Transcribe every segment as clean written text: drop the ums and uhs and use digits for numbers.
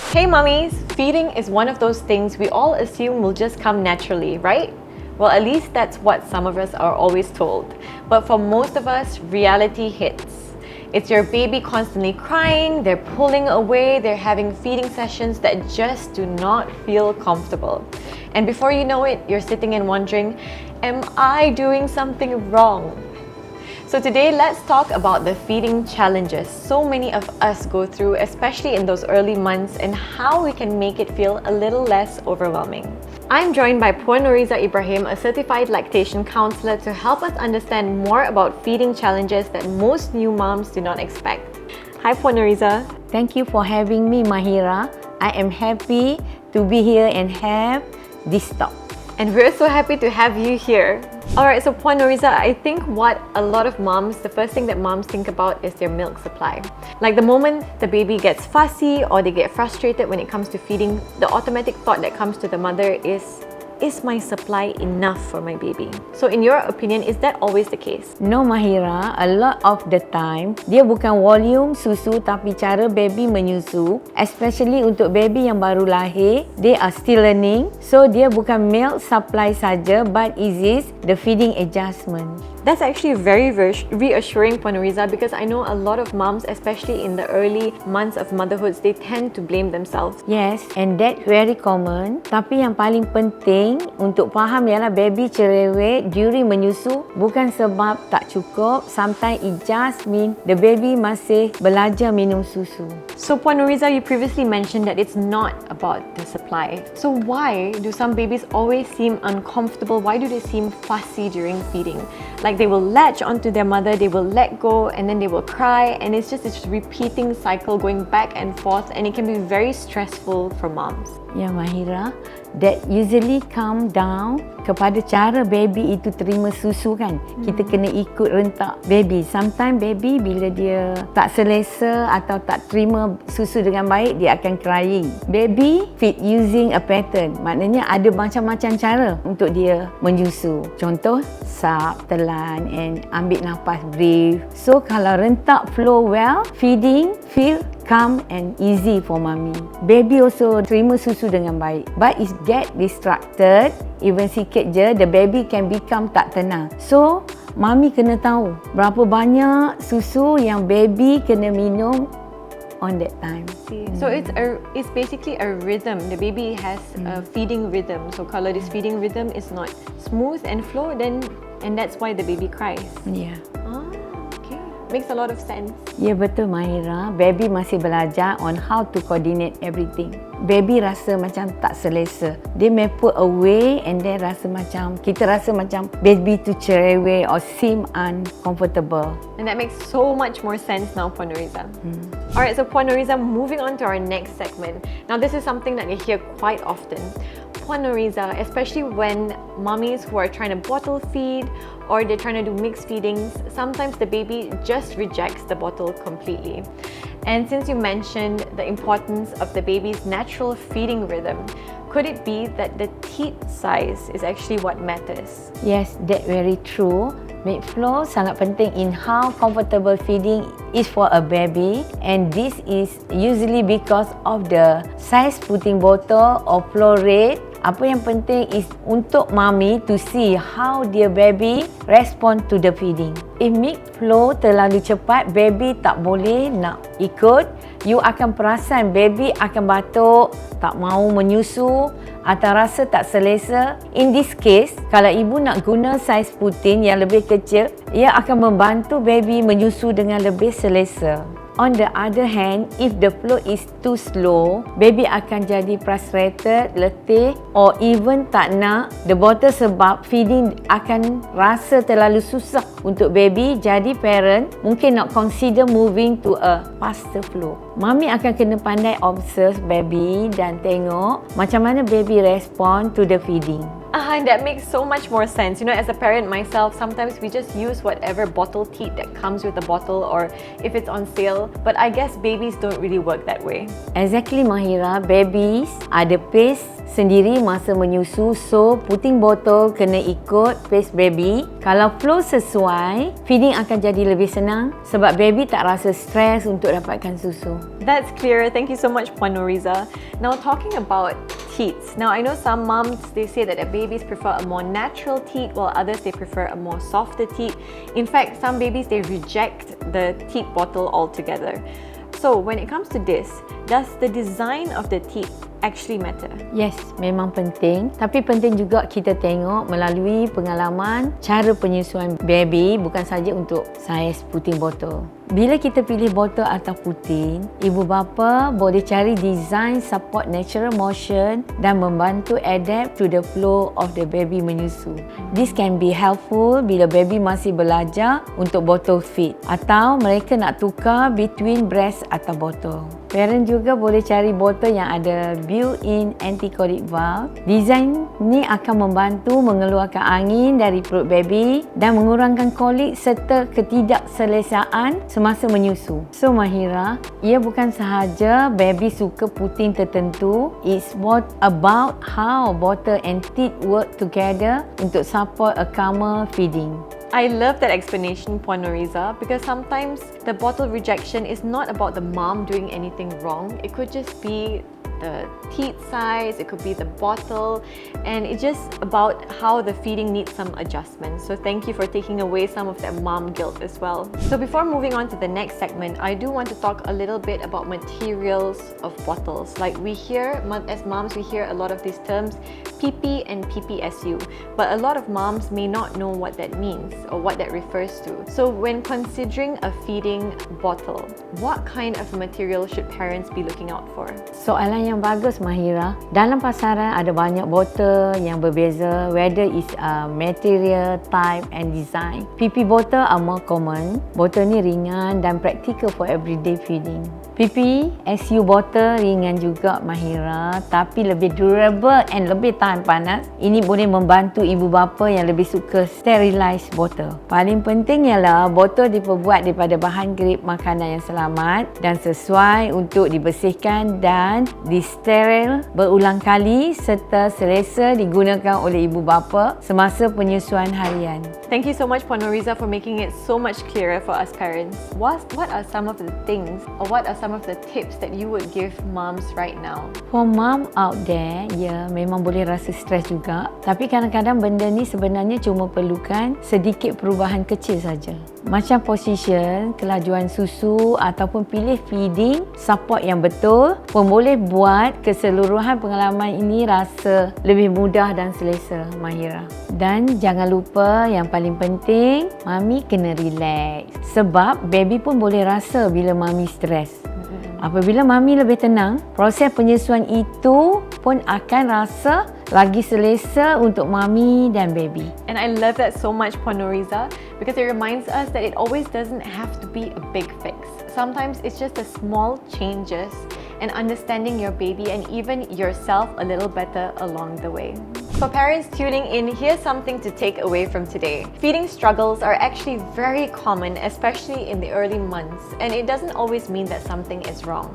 Hey mummies! Feeding is one of those things we all assume will just come naturally, right? Well, at least that's what some of us are always told. But for most of us, reality hits. It's your baby constantly crying, they're pulling away, they're having feeding sessions that just do not feel comfortable. And before you know it, you're sitting and wondering, am I doing something wrong? So today, let's talk about the feeding challenges so many of us go through, especially in those early months, and how we can make it feel a little less overwhelming. I'm joined by Puan Noriza Ibrahim, a certified lactation counsellor, to help us understand more about feeding challenges that most new moms do not expect. Hi Puan Noriza. Thank you for having me, Mahirah. I am happy to be here and have this talk. And we're so happy to have you here. Alright, so Puan Noriza, I think what a lot of moms, the first thing that moms think about is their milk supply. Like the moment the baby gets fussy or they get frustrated when it comes to feeding, the automatic thought that comes to the mother is my supply enough for my baby? So in your opinion, is that always the case? No, Mahirah, a lot of the time, dia bukan volume susu tapi cara baby menyusu. Especially untuk baby yang baru lahir, they are still learning. So dia bukan milk supply saja, but is the feeding adjustment. That's actually very reassuring, Puan Noriza, because I know a lot of moms, especially in the early months of motherhood, they tend to blame themselves. Yes, and that very common. Tapi yang paling penting untuk faham ialah baby cerewet during menyusu bukan sebab tak cukup. Sometimes it just mean the baby masih belajar minum susu. So Puan Noriza, you previously mentioned that it's not about the supply. So why do some babies always seem uncomfortable? Why do they seem fussy during feeding? Like they will latch onto their mother, they will let go, and then they will cry, and it's just this repeating cycle going back and forth, and it can be very stressful for moms. Ya, Mahirah, that usually come down kepada cara baby itu terima susu kan. Kita kena ikut rentak baby. Sometimes baby bila dia tak selesa atau tak terima susu dengan baik, dia akan crying. Baby feed using a pattern. Maknanya ada macam-macam cara untuk dia menyusu. Contoh, suck, telan and ambil nafas, breathe. So kalau rentak flow well, feeding feel calm and easy for mommy. Baby also terima susu dengan baik. But it get distracted, even sikit je, the baby can become tak tenang. So, mommy kena tahu berapa banyak susu yang baby kena minum on that time. So it's basically a rhythm. The baby has a feeding rhythm. So kalau this feeding rhythm is not smooth and flow, and that's why the baby cries. Yeah. Makes a lot of sense. Ya, betul Mahirah. Baby masih belajar on how to coordinate everything. Baby rasa macam tak selesa. They may put away and then kita rasa macam baby tu cerewet or seem uncomfortable. And that makes so much more sense now, Puan Noriza. Alright, so Puan Noriza, moving on to our next segment. Now this is something that you hear quite often. Puan Noriza, especially when mommies who are trying to bottle feed or they're trying to do mixed feedings, sometimes the baby just rejects the bottle completely. And since you mentioned the importance of the baby's natural feeding rhythm, could it be that the teat size is actually what matters? Yes, that's very true. Milk flow sangat penting in how comfortable feeding is for a baby, and this is usually because of the size putting bottle or flow rate. Apa yang penting is untuk mommy to see how their baby respond to the feeding. If milk flow terlalu cepat, baby tak boleh nak ikut. You akan perasan baby akan batuk, tak mau menyusu atau rasa tak selesa. In this case, kalau ibu nak guna saiz putin yang lebih kecil, ia akan membantu baby menyusu dengan lebih selesa. On the other hand, if the flow is too slow, baby akan jadi frustrated, letih or even tak nak the bottle sebab feeding akan rasa terlalu susah untuk baby. Jadi parent mungkin nak consider moving to a faster flow. Mami akan kena pandai observe baby dan tengok macam mana baby respond to the feeding. And that makes so much more sense. You know, as a parent myself, sometimes we just use whatever bottle teat that comes with the bottle or if it's on sale. But I guess babies don't really work that way. Exactly, Mahirah. Babies ada pace sendiri masa menyusu, so puting botol kena ikut pace baby. Kalau flow sesuai, feeding akan jadi lebih senang sebab baby tak rasa stres untuk dapatkan susu. That's clear. Thank you so much, Puan Noriza. Now, talking about teats. Now, I know some moms, they say that their babies prefer a more natural teat, while others, they prefer a more softer teat. In fact, some babies, they reject the teat bottle altogether. So, when it comes to this, does the design of the teat actually matter? Yes, memang penting. Tapi penting juga kita tengok melalui pengalaman cara penyusuan baby, bukan saja untuk saiz puting botol. Bila kita pilih botol atau puting, ibu bapa boleh cari design support natural motion dan membantu adapt to the flow of the baby menyusu. This can be helpful bila baby masih belajar untuk botol feed atau mereka nak tukar between breast atau botol. Parent juga boleh cari botol yang ada built-in anti-colic valve. Design ni akan membantu mengeluarkan angin dari perut baby dan mengurangkan kolik serta ketidakselesaan semasa menyusu. So Mahirah, ia bukan sahaja baby suka puting tertentu, it's more about how bottle and teat work together untuk support a calmer feeding. I love that explanation, Puan Noriza, because sometimes the bottle rejection is not about the mom doing anything wrong. It could just be the teat size, it could be the bottle, and it's just about how the feeding needs some adjustments. So thank you for taking away some of that mom guilt as well. So before moving on to the next segment, I do want to talk a little bit about materials of bottles. Like we hear, as moms, we hear a lot of these terms, PP and PPSU, but a lot of moms may not know what that means or what that refers to. So when considering a feeding bottle, what kind of material should parents be looking out for? Soalan yang bagus Mahirah. Dalam pasaran ada banyak botol yang berbeza, whether it's material, type and design. PP botol are more common. Botol ni ringan dan practical for everyday feeding. PP SU botol ringan juga Mahirah, tapi lebih durable and lebih tahan panas. Ini boleh membantu ibu bapa yang lebih suka sterilized botol. Paling penting ialah botol diperbuat daripada bahan grade makanan yang selamat dan sesuai untuk dibersihkan dan disteril berulang kali serta selesa digunakan oleh ibu bapa semasa penyusuan harian. Thank you so much, Puan Noriza, for making it so much clearer for us parents. What are some of the things or what are some of the tips that you would give moms right now? For mom out there, ya memang boleh rasa stres juga. Tapi kadang-kadang benda ni sebenarnya cuma perlukan sedikit perubahan kecil saja. Macam position, kelajuan susu ataupun pilih feeding support yang betul pun boleh buat keseluruhan pengalaman ini rasa lebih mudah dan selesa, Mahirah. Dan jangan lupa yang paling penting, mami kena relax. Sebab baby pun boleh rasa bila mami stres. Apabila mami lebih tenang, proses penyusuan itu pun akan rasa lagi selesa untuk mami dan baby. And I love that so much, Puan Noriza, because it reminds us that it always doesn't have to be a big fix. Sometimes it's just the small changes and understanding your baby and even yourself a little better along the way. For parents tuning in, here's something to take away from today. Feeding struggles are actually very common, especially in the early months, and it doesn't always mean that something is wrong.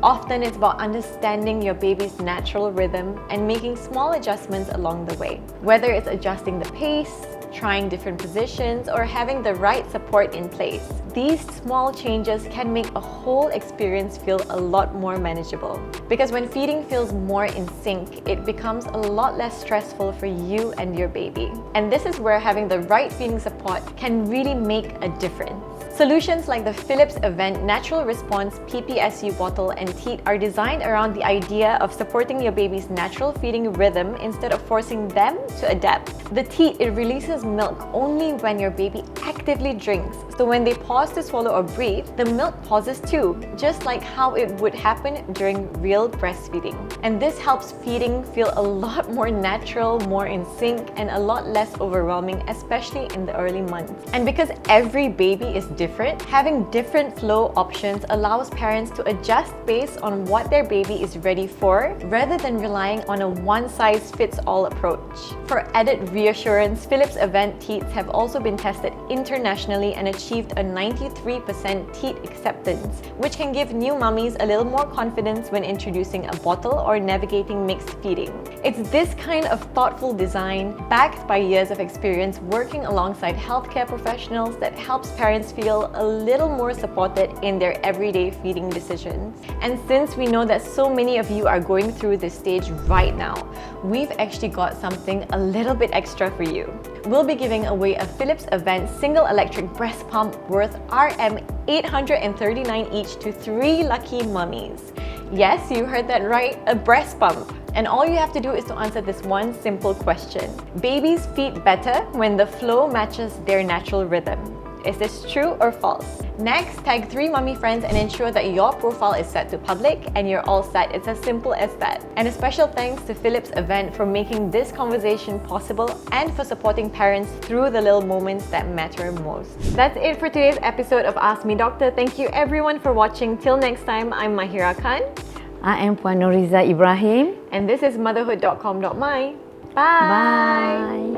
Often it's about understanding your baby's natural rhythm and making small adjustments along the way. Whether it's adjusting the pace, trying different positions, or having the right support in place. These small changes can make a whole experience feel a lot more manageable. Because when feeding feels more in sync, it becomes a lot less stressful for you and your baby. And this is where having the right feeding support can really make a difference. Solutions like the Philips Avent Natural Response PPSU bottle and teat are designed around the idea of supporting your baby's natural feeding rhythm instead of forcing them to adapt. The teat, it releases milk only when your baby actively drinks. So when they pause to swallow or breathe, the milk pauses too, just like how it would happen during real breastfeeding. And this helps feeding feel a lot more natural, more in sync, and a lot less overwhelming, especially in the early months. And because every baby is different, different, having different flow options allows parents to adjust based on what their baby is ready for, rather than relying on a one-size-fits-all approach. For added reassurance, Philips Avent teats have also been tested internationally and achieved a 93% teat acceptance, which can give new mummies a little more confidence when introducing a bottle or navigating mixed feeding. It's this kind of thoughtful design, backed by years of experience working alongside healthcare professionals, that helps parents feel a little more supported in their everyday feeding decisions. And since we know that so many of you are going through this stage right now, we've actually got something a little bit extra for you. We'll be giving away a Philips Avent single electric breast pump worth Rm 839 each to 3 lucky mummies. Yes, you heard that right, a breast pump. And all you have to do is to answer this one simple question. Babies feed better when the flow matches their natural rhythm. Is this true or false? Next, tag 3 mummy friends and ensure that your profile is set to public and you're all set. It's as simple as that. And a special thanks to Philips Avent for making this conversation possible and for supporting parents through the little moments that matter most. That's it for today's episode of Ask Me Doctor. Thank you everyone for watching. Till next time, I'm Mahirah Khan. I am Puan Noriza Ibrahim. And this is motherhood.com.my. Bye! Bye.